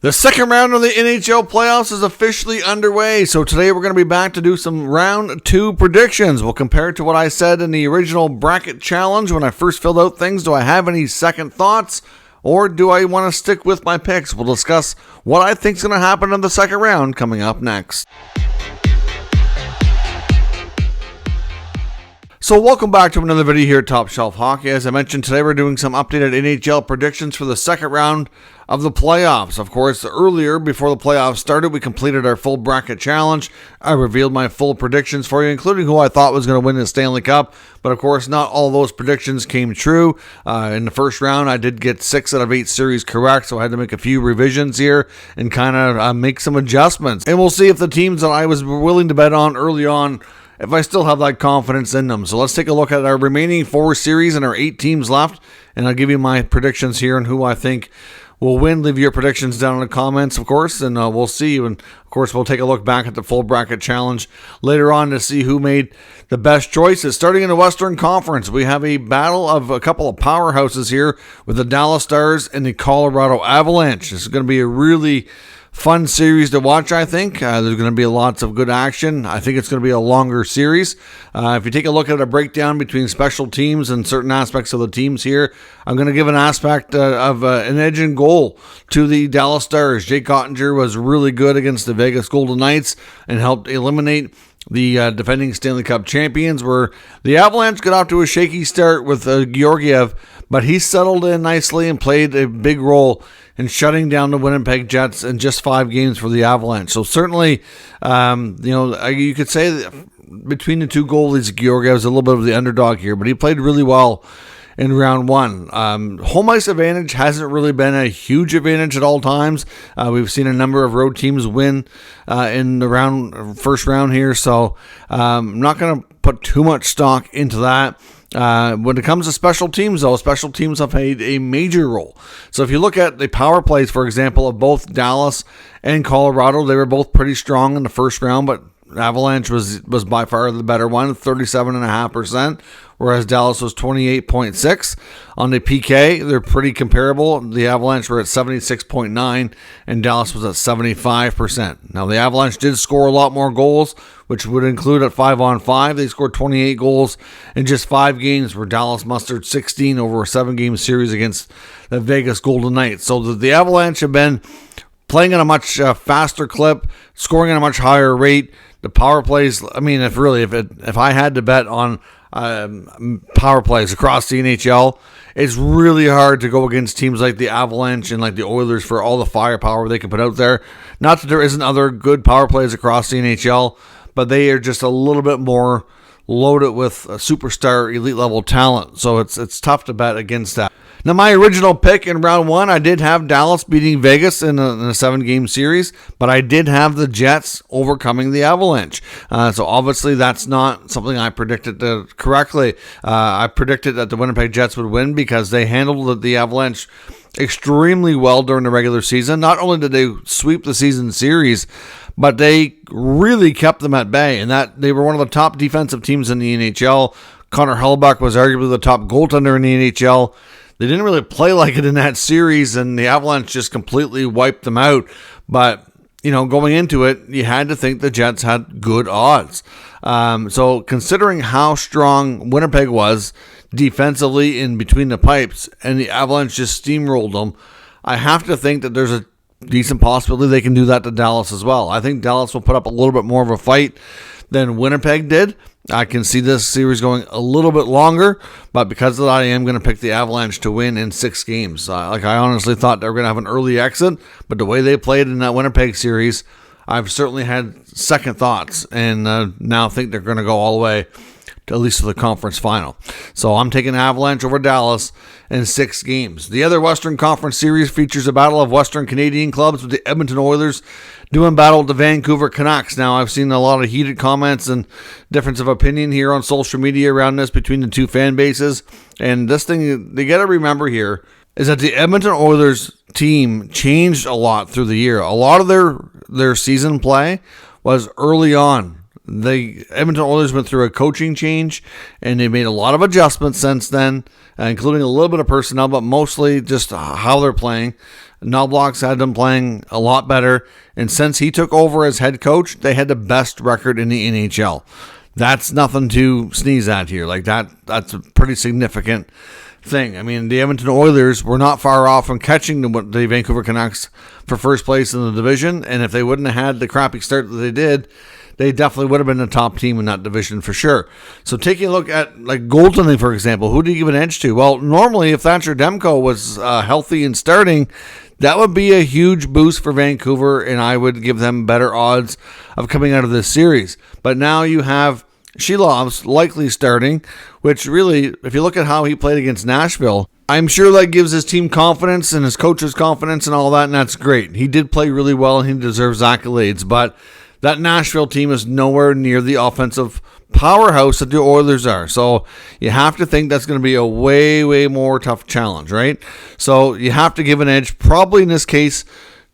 The second round of the NHL playoffs is officially underway, so today we're going to be back to do some round 2 predictions. We'll compare it to what I said in the original bracket challenge when I first filled out things. Do I have any second thoughts, or do I want to stick with my picks? We'll discuss what I think is going to happen in the second round coming up next. So welcome back to another video here at Top Shelf Hockey. As I mentioned, today we're doing some updated NHL predictions for the second round of the playoffs. Of course, earlier, before the playoffs started, we completed our full bracket challenge. I revealed my full predictions for you, including who I thought was going to win the Stanley Cup. But of course, not all those predictions came true. In the first round, I did get 6 out of 8 series correct, so I had to make a few revisions here and kind of make some adjustments. And we'll see if the teams that I was willing to bet on early on, if I still have that confidence in them. So let's take a look at our remaining 4 series and our 8 teams left, and I'll give you my predictions here and who I think will win. Leave your predictions down in the comments, of course, and we'll see. And of course, we'll take a look back at the full bracket challenge later on to see who made the best choices. Starting in the Western Conference, we have a battle of a couple of powerhouses here with the Dallas Stars and the Colorado Avalanche. This is going to be a really fun series to watch, I think. There's going to be lots of good action. I think it's going to be a longer series. If you take a look at a breakdown between special teams and certain aspects of the teams here, I'm going to give an aspect of an edge in goal to the Dallas Stars. Jake Ottinger was really good against the Vegas Golden Knights and helped eliminate the defending Stanley Cup champions, where the Avalanche got off to a shaky start with Georgiev, but he settled in nicely and played a big role in shutting down the Winnipeg Jets in just 5 games for the Avalanche. So certainly, you could say that between the two goalies, Georgiev was a little bit of the underdog here, but he played really well in round 1. Home ice advantage hasn't really been a huge advantage at all times. We've seen a number of road teams win in the first round here, so I'm not going to put too much stock into that. When it comes to special teams, though, special teams have played a major role. So if you look at the power plays, for example, of both Dallas and Colorado, they were both pretty strong in the first round, but Avalanche was by far the better one, 37.5%, whereas Dallas was 28.6%. On the PK, they're pretty comparable. The Avalanche were at 76.9%, and Dallas was at 75%. Now, the Avalanche did score a lot more goals, which would include at 5-on-5. They scored 28 goals in just 5 games, where Dallas mustered 16 over a 7-game series against the Vegas Golden Knights. So the Avalanche have been playing at a much faster clip, scoring at a much higher rate. The power plays, I mean, if I had to bet on power plays across the NHL, it's really hard to go against teams like the Avalanche and like the Oilers for all the firepower they can put out there. Not that there isn't other good power plays across the NHL, but they are just a little bit more loaded with superstar elite level talent. So it's tough to bet against that. Now, my original pick in round 1, I did have Dallas beating Vegas in a 7-game series, but I did have the Jets overcoming the Avalanche. So obviously that's not something I predicted correctly. I predicted that the Winnipeg Jets would win because they handled the Avalanche extremely well during the regular season. Not only did they sweep the season series, but they really kept them at bay, and that they were one of the top defensive teams in the NHL. Connor Hellebuyck was arguably the top goaltender in the NHL. They didn't really play like it in that series, and the Avalanche just completely wiped them out. But, going into it, you had to think the Jets had good odds. So considering how strong Winnipeg was defensively in between the pipes, and the Avalanche just steamrolled them, I have to think that there's a decent possibility they can do that to Dallas as well. I think Dallas will put up a little bit more of a fight than Winnipeg did. I can see this series going a little bit longer, but because of that, I am going to pick the Avalanche to win in 6 games. I honestly thought they were going to have an early exit, but the way they played in that Winnipeg series, I've certainly had second thoughts, and now think they're going to go all the way to at least to the conference final. So I'm taking Avalanche over Dallas in 6 games. The other Western Conference series features a battle of Western Canadian clubs with the Edmonton Oilers doing battle with the Vancouver Canucks. Now, I've seen a lot of heated comments and difference of opinion here on social media around this between the two fan bases. And this thing, they got to remember here, is that the Edmonton Oilers team changed a lot through the year. A lot of their season play was early on. The Edmonton Oilers went through a coaching change, and they made a lot of adjustments since then, including a little bit of personnel, but mostly just how they're playing. Knobloch's had them playing a lot better. And since he took over as head coach, they had the best record in the NHL. That's nothing to sneeze at here. Like that's a pretty significant thing. I mean, the Edmonton Oilers were not far off from catching the Vancouver Canucks for first place in the division. And if they wouldn't have had the crappy start that they did, they definitely would have been the top team in that division for sure. So taking a look at like goaltending, for example, who do you give an edge to? Well, normally if Thatcher Demko was healthy and starting, that would be a huge boost for Vancouver, and I would give them better odds of coming out of this series. But now you have Shilov's likely starting, which really, if you look at how he played against Nashville, I'm sure that gives his team confidence and his coaches confidence and all that, and that's great. He did play really well, and he deserves accolades, but that Nashville team is nowhere near the offensive powerhouse that the Oilers are. So you have to think that's going to be a way, way more tough challenge, right? So you have to give an edge, probably in this case,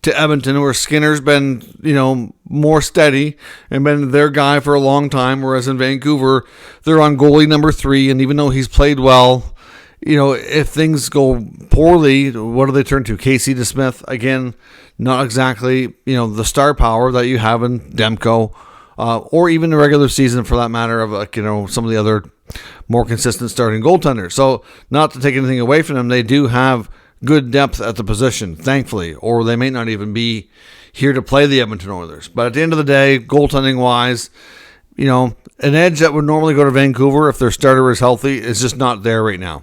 to Edmonton, where Skinner's been, more steady and been their guy for a long time, whereas in Vancouver, they're on goalie number 3, and even though he's played well, if things go poorly, what do they turn to? Casey DeSmith, again, not exactly, the star power that you have in Demko, or even the regular season for that matter of, some of the other more consistent starting goaltenders. So not to take anything away from them, they do have good depth at the position, thankfully, or they may not even be here to play the Edmonton Oilers. But at the end of the day, goaltending-wise, an edge that would normally go to Vancouver if their starter is healthy is just not there right now,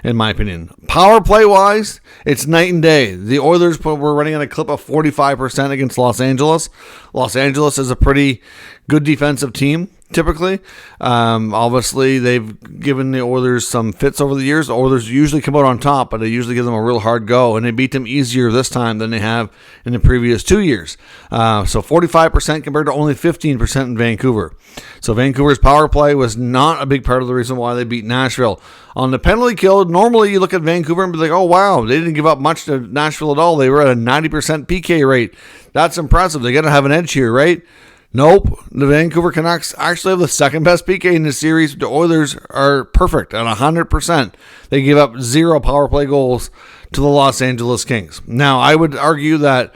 in my opinion. Power play-wise, it's night and day. The Oilers were running on a clip of 45% against Los Angeles. Los Angeles is a pretty good defensive team, typically. Obviously, they've given the Oilers some fits over the years. The Oilers usually come out on top, but they usually give them a real hard go, and they beat them easier this time than they have in the previous 2 years. So 45% compared to only 15% in Vancouver. So Vancouver's power play was not a big part of the reason why they beat Nashville. On the penalty kill, normally you look at Vancouver and be like, oh, wow, they didn't give up much to Nashville at all. They were at a 90% PK rate. That's impressive. They got to have an edge here, right? Nope. The Vancouver Canucks actually have the second best PK in this series. The Oilers are perfect at 100%. They give up 0 power play goals to the Los Angeles Kings. Now, I would argue that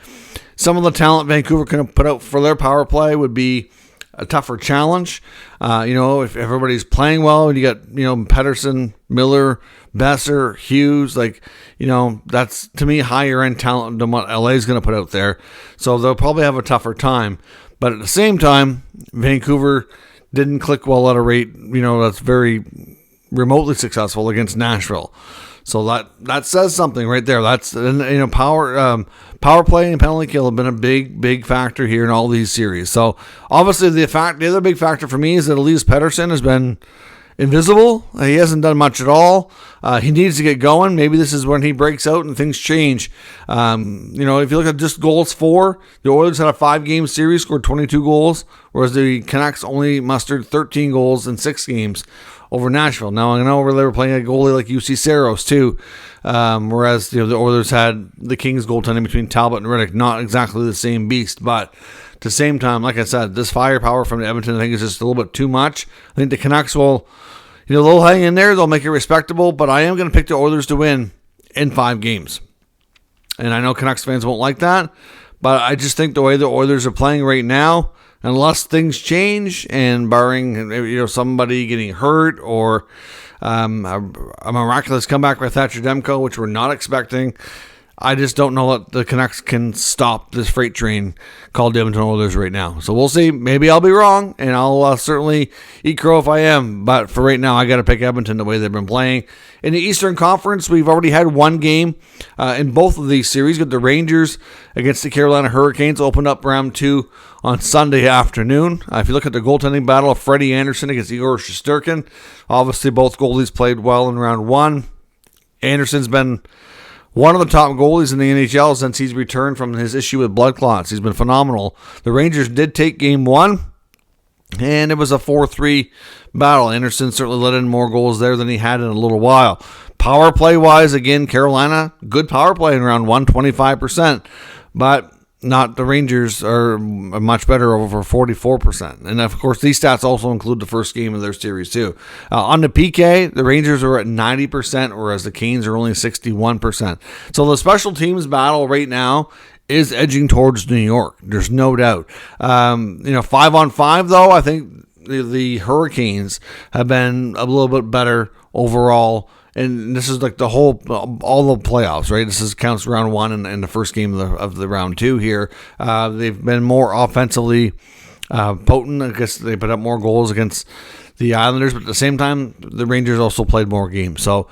some of the talent Vancouver can put out for their power play would be a tougher challenge. If everybody's playing well, and you got, Pedersen, Miller, Besser, Hughes, that's, to me, higher end talent than what LA is going to put out there. So they'll probably have a tougher time. But at the same time, Vancouver didn't click well at a rate, that's very remotely successful against Nashville. So that says something right there. That's, power play and penalty kill have been a big, big factor here in all these series. So obviously the other big factor for me is that Elias Pettersson has been invisible. He hasn't done much at all. He needs to get going. Maybe this is when he breaks out and things change. If you look at just goals for, the Oilers had a 5-game series, scored 22 goals, whereas the Canucks only mustered 13 goals in 6 games over Nashville. Now, I know they were playing a goalie like UC Saros too, whereas the Oilers had the Kings goaltending between Talbot and Riddick, not exactly the same beast, but at the same time, like I said, this firepower from Edmonton I think is just a little bit too much. I think the Canucks will, they'll hang in there, they'll make it respectable, but I am going to pick the Oilers to win in 5 games. And I know Canucks fans won't like that, but I just think the way the Oilers are playing right now, unless things change and barring somebody getting hurt or a miraculous comeback by Thatcher Demko, which we're not expecting, I just don't know that the Canucks can stop this freight train called the Edmonton Oilers right now. So we'll see. Maybe I'll be wrong, and I'll certainly eat crow if I am. But for right now, I got to pick Edmonton the way they've been playing. In the Eastern Conference, we've already had one game in both of these series. Got the Rangers against the Carolina Hurricanes, opened up round 2 on Sunday afternoon. If you look at the goaltending battle of Freddie Anderson against Igor Shesterkin, obviously both goalies played well in round 1. Anderson's been one of the top goalies in the NHL since he's returned from his issue with blood clots. He's been phenomenal. The Rangers did take game 1, and it was a 4-3 battle. Anderson certainly let in more goals there than he had in a little while. Power play-wise, again, Carolina, good power play in round 1, 25%. But not the Rangers are much better, over 44%. And of course, these stats also include the first game of their series too. On the PK, the Rangers are at 90%, whereas the Canes are only 61%. So the special teams battle right now is edging towards New York. There's no doubt. 5-on-5 though, I think the Hurricanes have been a little bit better overall. And this is like all the playoffs, right? This counts round one and the first game of the round two here. They've been more offensively potent. I guess they put up more goals against the Islanders, but at the same time, the Rangers also played more games. So,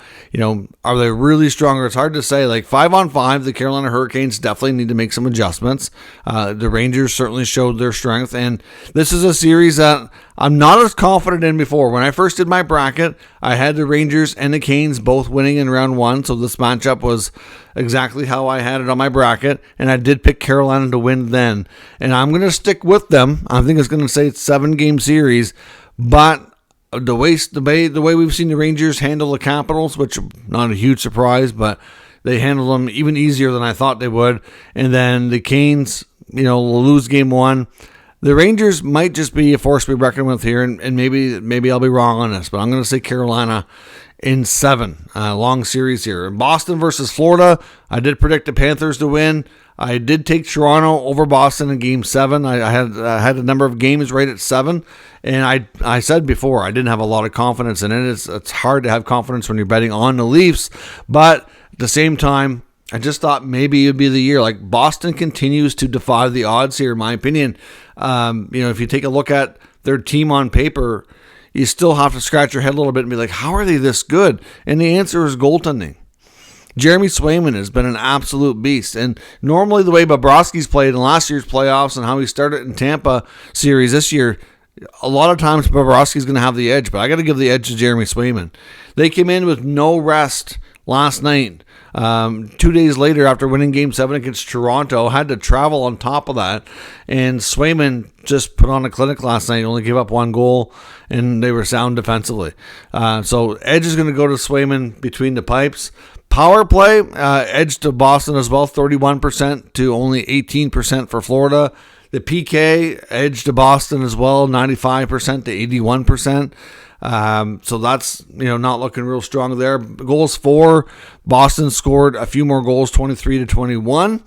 are they really stronger? It's hard to say. Like 5-on-5, the Carolina Hurricanes definitely need to make some adjustments. The Rangers certainly showed their strength, and this is a series that I'm not as confident in before. When I first did my bracket, I had the Rangers and the Canes both winning in round one, so this matchup was exactly how I had it on my bracket, and I did pick Carolina to win then. And I'm going to stick with them. I think it's going to say it's 7-game series, but the way we've seen the Rangers handle the Capitals, which not a huge surprise, but they handled them even easier than I thought they would. And then the Canes, will lose game one. The Rangers might just be a force to be reckoned with here, and maybe I'll be wrong on this, but I'm going to say Carolina in 7. Long series here. Boston versus Florida, I did predict the Panthers to win. I did take Toronto over Boston in Game 7. I had a number of games right at 7, and I said before I didn't have a lot of confidence in it. It's hard to have confidence when you're betting on the Leafs, but at the same time, I just thought maybe it would be the year. Like Boston continues to defy the odds here, in my opinion. If you take a look at their team on paper, you still have to scratch your head a little bit and be like, how are they this good? And the answer is goaltending. Jeremy Swayman has been an absolute beast. And normally the way Bobrovsky's played in last year's playoffs and how he started in Tampa series this year, a lot of times Bobrovsky's going to have the edge. But I got to give the edge to Jeremy Swayman. They came in with no rest last night. 2 days later, after winning Game 7 against Toronto, had to travel on top of that. And Swayman just put on a clinic last night, only gave up 1 goal, and they were sound defensively. So edge is going to go to Swayman between the pipes. Power play, edge to Boston as well, 31% to only 18% for Florida. The PK, edge to Boston as well, 95% to 81%. So that's, not looking real strong there. Goals for, Boston scored a few more goals, 23 to 21.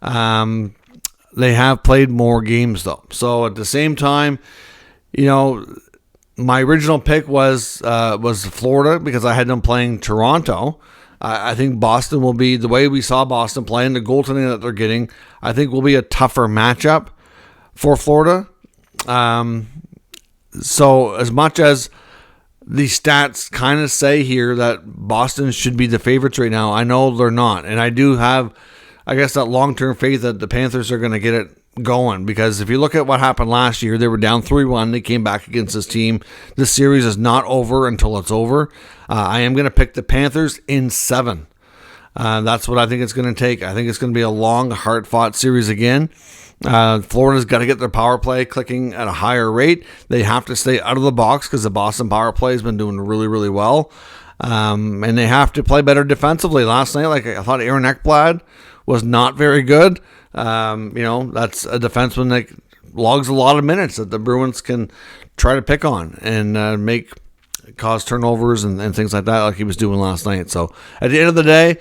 They have played more games though. So at the same time, my original pick was Florida because I had them playing Toronto. I think Boston will be, the way we saw Boston play and the goaltending that they're getting, I think will be a tougher matchup for Florida. So as much as the stats kind of say here that Boston should be the favorites right now, I know they're not. And I do have, I guess, that long-term faith that the Panthers are going to get it going, because if you look at what happened last year, they were down 3-1. They came back against this team. This series is not over until it's over. I am going to pick the Panthers in 7. That's what I think it's going to take. I think it's going to be a long, hard-fought series again. Florida's got to get their power play clicking at a higher rate. They have to stay out of the box because the Boston power play has been doing really, really well. And they have to play better defensively. Last night, I thought Aaron Ekblad was not very good. That's a defenseman that logs a lot of minutes that the Bruins can try to pick on and cause turnovers and things like that, like he was doing last night. So at the end of the day,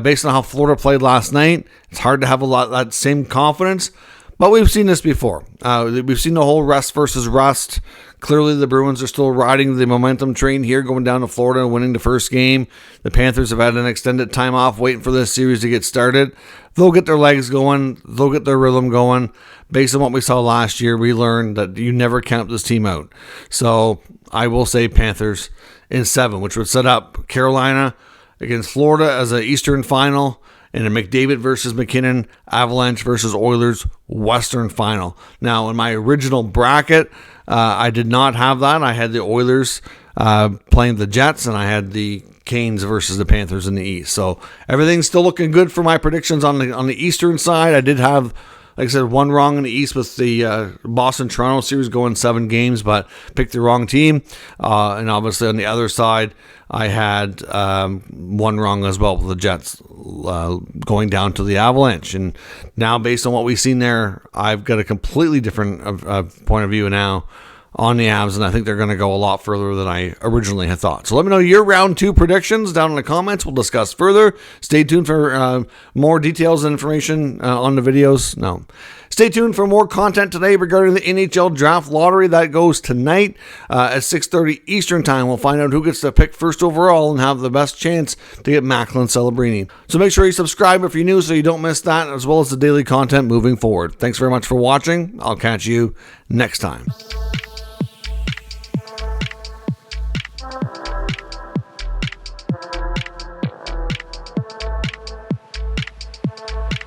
based on how Florida played last night, it's hard to have that same confidence. But we've seen this before. We've seen the whole rest versus rust. Clearly, the Bruins are still riding the momentum train here, going down to Florida and winning the first game. The Panthers have had an extended time off waiting for this series to get started. They'll get their legs going. They'll get their rhythm going. Based on what we saw last year, we learned that you never count this team out. So I will say Panthers in 7, which would set up Carolina against Florida as an Eastern final, and a McDavid versus McKinnon, Avalanche versus Oilers Western final. Now, in my original bracket, I did not have that. I had the Oilers playing the Jets, and I had the Canes versus the Panthers in the East. So everything's still looking good for my predictions on the Eastern side. I did have, like I said, one wrong in the East with the Boston-Toronto series going 7 games, but picked the wrong team. And obviously on the other side, I had one wrong as well with the Jets going down to the Avalanche. And now, based on what we've seen there, I've got a completely different point of view now on the Avs, and I think they're going to go a lot further than I originally had thought. So let me know your round 2 predictions down in the comments. We'll discuss further. Stay tuned for more details and information on the videos. No. Stay tuned for more content today regarding the NHL Draft Lottery. That goes tonight at 6:30 Eastern Time. We'll find out who gets to pick first overall and have the best chance to get Macklin Celebrini. So make sure you subscribe if you're new so you don't miss that, as well as the daily content moving forward. Thanks very much for watching. I'll catch you next time.